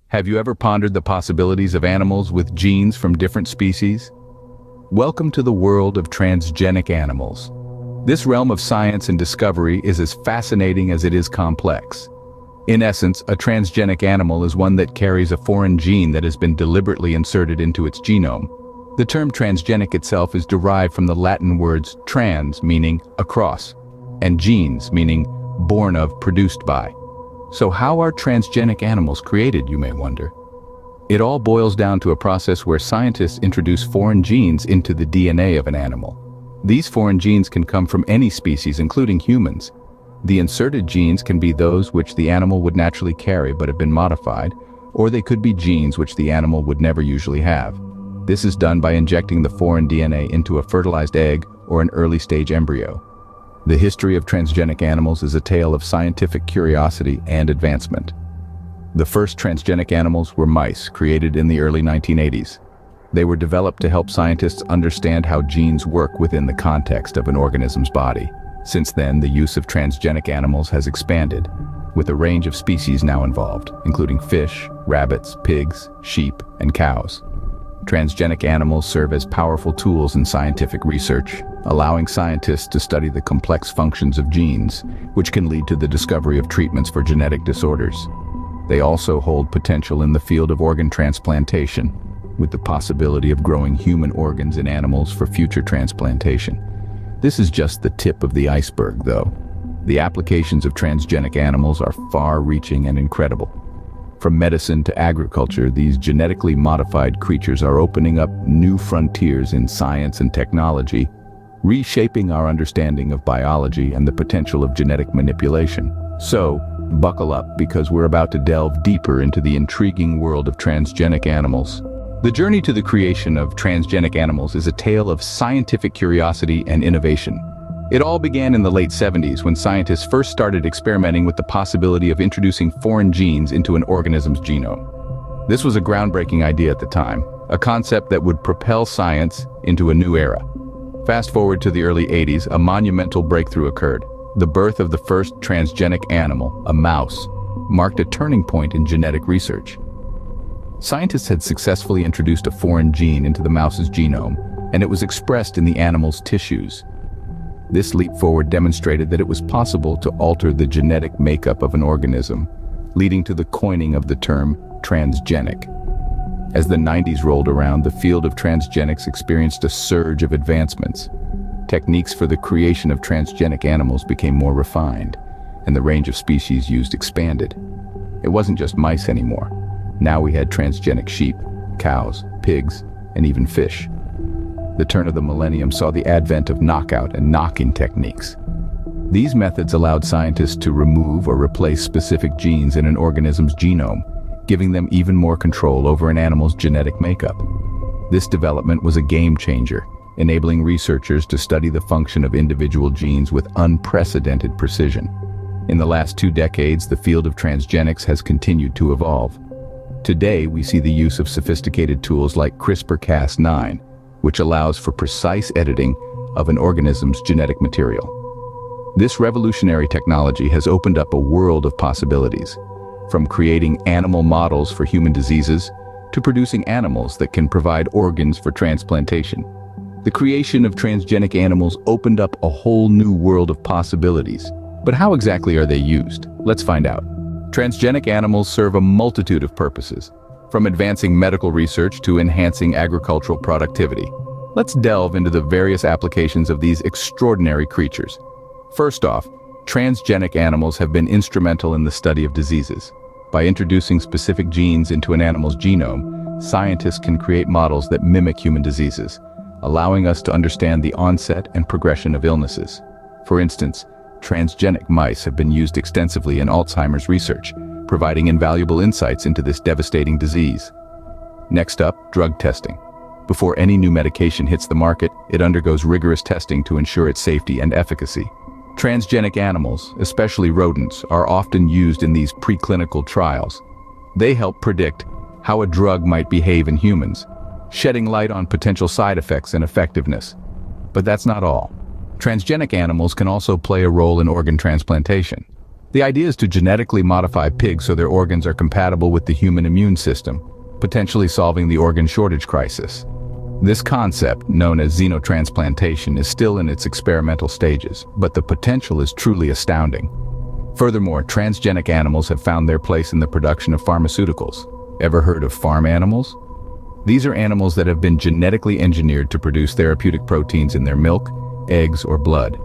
Have you ever pondered the possibilities of animals with genes from different species? Welcome to the world of transgenic animals. This realm of science and discovery is as fascinating as it is complex. In essence, a transgenic animal is one that carries a foreign gene that has been deliberately inserted into its genome. The term transgenic itself is derived from the Latin words trans, meaning across, and genes, meaning born of, produced by. So how are transgenic animals created, you may wonder? It all boils down to a process where scientists introduce foreign genes into the DNA of an animal. These foreign genes can come from any species, including humans. The inserted genes can be those which the animal would naturally carry but have been modified, or they could be genes which the animal would never usually have. This is done by injecting the foreign DNA into a fertilized egg or an early-stage embryo. The history of transgenic animals is a tale of scientific curiosity and advancement. The first transgenic animals were mice, created in the early 1980s. They were developed to help scientists understand how genes work within the context of an organism's body. Since then, the use of transgenic animals has expanded, with a range of species now involved, including fish, rabbits, pigs, sheep, and cows. Transgenic animals serve as powerful tools in scientific research, allowing scientists to study the complex functions of genes, which can lead to the discovery of treatments for genetic disorders. They also hold potential in the field of organ transplantation, with the possibility of growing human organs in animals for future transplantation. This is just the tip of the iceberg, though. The applications of transgenic animals are far-reaching and incredible. From medicine to agriculture, these genetically modified creatures are opening up new frontiers in science and technology, reshaping our understanding of biology and the potential of genetic manipulation. So, buckle up, because we're about to delve deeper into the intriguing world of transgenic animals. The journey to the creation of transgenic animals is a tale of scientific curiosity and innovation. It all began in the late 70s when scientists first started experimenting with the possibility of introducing foreign genes into an organism's genome. This was a groundbreaking idea at the time, a concept that would propel science into a new era. Fast forward to the early 80s, a monumental breakthrough occurred. The birth of the first transgenic animal, a mouse, marked a turning point in genetic research. Scientists had successfully introduced a foreign gene into the mouse's genome, and it was expressed in the animal's tissues. This leap forward demonstrated that it was possible to alter the genetic makeup of an organism, leading to the coining of the term transgenic. As the 90s rolled around, the field of transgenics experienced a surge of advancements. Techniques for the creation of transgenic animals became more refined, and the range of species used expanded. It wasn't just mice anymore. Now we had transgenic sheep, cows, pigs, and even fish. The turn of the millennium saw the advent of knockout and knock-in techniques. These methods allowed scientists to remove or replace specific genes in an organism's genome, giving them even more control over an animal's genetic makeup. This development was a game changer, enabling researchers to study the function of individual genes with unprecedented precision. In the last 2 decades, the field of transgenics has continued to evolve. Today, we see the use of sophisticated tools like CRISPR-Cas9, which allows for precise editing of an organism's genetic material. This revolutionary technology has opened up a world of possibilities, from creating animal models for human diseases to producing animals that can provide organs for transplantation. The creation of transgenic animals opened up a whole new world of possibilities. But how exactly are they used? Let's find out. Transgenic animals serve a multitude of purposes, from advancing medical research to enhancing agricultural productivity. Let's delve into the various applications of these extraordinary creatures. First off, transgenic animals have been instrumental in the study of diseases. By introducing specific genes into an animal's genome, scientists can create models that mimic human diseases, allowing us to understand the onset and progression of illnesses. For instance, transgenic mice have been used extensively in Alzheimer's research, providing invaluable insights into this devastating disease. Next up, drug testing. Before any new medication hits the market, it undergoes rigorous testing to ensure its safety and efficacy. Transgenic animals, especially rodents, are often used in these preclinical trials. They help predict how a drug might behave in humans, shedding light on potential side effects and effectiveness. But that's not all. Transgenic animals can also play a role in organ transplantation. The idea is to genetically modify pigs so their organs are compatible with the human immune system, potentially solving the organ shortage crisis. This concept, known as xenotransplantation, is still in its experimental stages, but the potential is truly astounding. Furthermore, transgenic animals have found their place in the production of pharmaceuticals. Ever heard of farm animals? These are animals that have been genetically engineered to produce therapeutic proteins in their milk, eggs, or blood.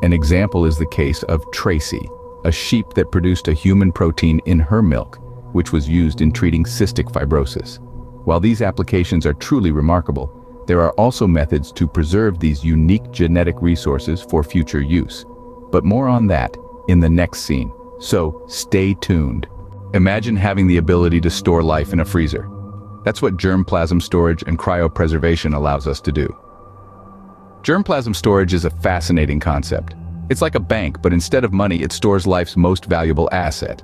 An example is the case of Tracy, a sheep that produced a human protein in her milk, which was used in treating cystic fibrosis. While these applications are truly remarkable, there are also methods to preserve these unique genetic resources for future use. But more on that in the next scene, so stay tuned. Imagine having the ability to store life in a freezer. That's what germplasm storage and cryopreservation allows us to do. Germplasm storage is a fascinating concept. It's like a bank, but instead of money, it stores life's most valuable asset,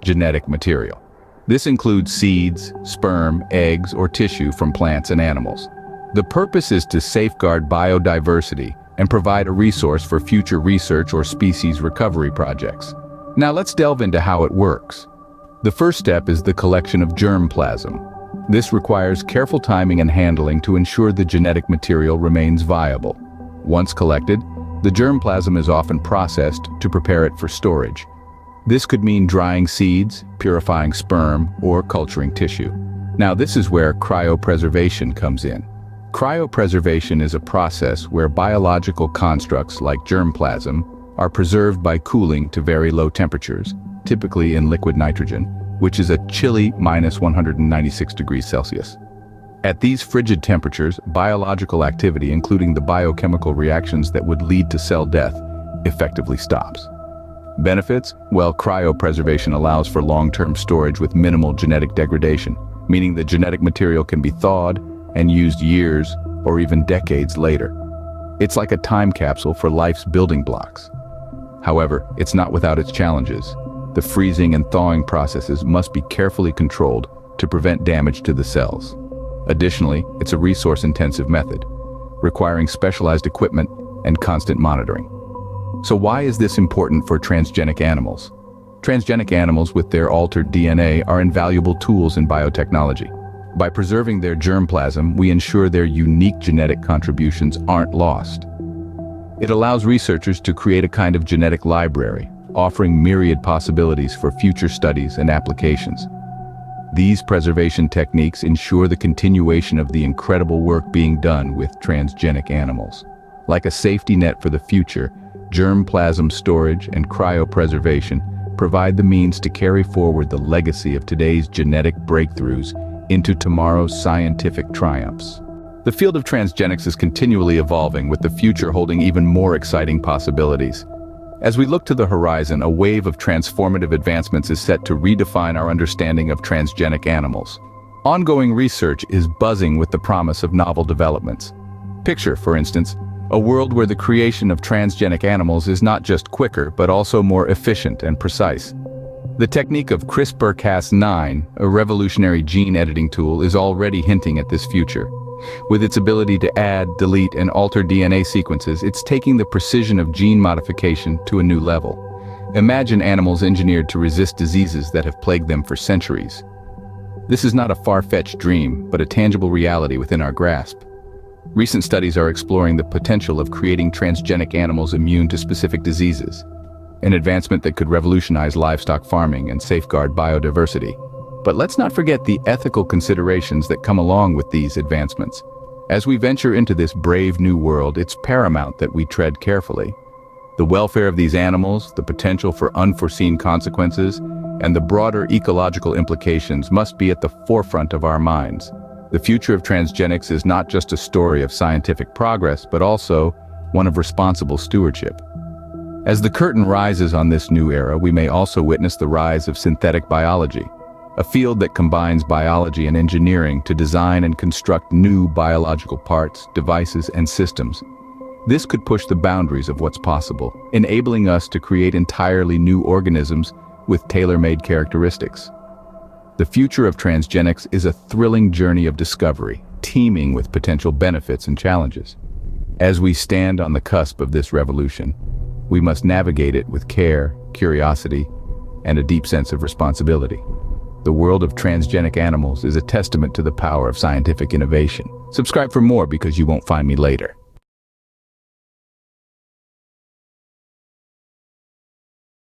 genetic material. This includes seeds, sperm, eggs, or tissue from plants and animals. The purpose is to safeguard biodiversity and provide a resource for future research or species recovery projects. Now let's delve into how it works. The first step is the collection of germplasm. This requires careful timing and handling to ensure the genetic material remains viable. Once collected, the germplasm is often processed to prepare it for storage. This could mean drying seeds, purifying sperm, or culturing tissue. Now this is where cryopreservation comes in. Cryopreservation is a process where biological constructs like germplasm are preserved by cooling to very low temperatures, typically in liquid nitrogen, which is a chilly -196 degrees Celsius. At these frigid temperatures, biological activity, including the biochemical reactions that would lead to cell death, effectively stops. Benefits? Well, cryopreservation allows for long-term storage with minimal genetic degradation, meaning the genetic material can be thawed and used years or even decades later. It's like a time capsule for life's building blocks. However, it's not without its challenges. The freezing and thawing processes must be carefully controlled to prevent damage to the cells. Additionally, it's a resource-intensive method, requiring specialized equipment and constant monitoring. So why is this important for transgenic animals? Transgenic animals with their altered DNA are invaluable tools in biotechnology. By preserving their germplasm, we ensure their unique genetic contributions aren't lost. It allows researchers to create a kind of genetic library, offering myriad possibilities for future studies and applications. These preservation techniques ensure the continuation of the incredible work being done with transgenic animals. Like a safety net for the future, germplasm storage and cryopreservation provide the means to carry forward the legacy of today's genetic breakthroughs into tomorrow's scientific triumphs. The field of transgenics is continually evolving, with the future holding even more exciting possibilities. As we look to the horizon, a wave of transformative advancements is set to redefine our understanding of transgenic animals. Ongoing research is buzzing with the promise of novel developments. Picture, for instance, a world where the creation of transgenic animals is not just quicker, but also more efficient and precise. The technique of CRISPR-Cas9, a revolutionary gene editing tool, is already hinting at this future. With its ability to add, delete, and alter DNA sequences, it's taking the precision of gene modification to a new level. Imagine animals engineered to resist diseases that have plagued them for centuries. This is not a far-fetched dream, but a tangible reality within our grasp. Recent studies are exploring the potential of creating transgenic animals immune to specific diseases, an advancement that could revolutionize livestock farming and safeguard biodiversity. But let's not forget the ethical considerations that come along with these advancements. As we venture into this brave new world, it's paramount that we tread carefully. The welfare of these animals, the potential for unforeseen consequences, and the broader ecological implications must be at the forefront of our minds. The future of transgenics is not just a story of scientific progress, but also one of responsible stewardship. As the curtain rises on this new era, we may also witness the rise of synthetic biology, a field that combines biology and engineering to design and construct new biological parts, devices, and systems. This could push the boundaries of what's possible, enabling us to create entirely new organisms with tailor-made characteristics. The future of transgenics is a thrilling journey of discovery, teeming with potential benefits and challenges. As we stand on the cusp of this revolution, we must navigate it with care, curiosity, and a deep sense of responsibility. The world of transgenic animals is a testament to the power of scientific innovation. Subscribe for more because you won't find me later.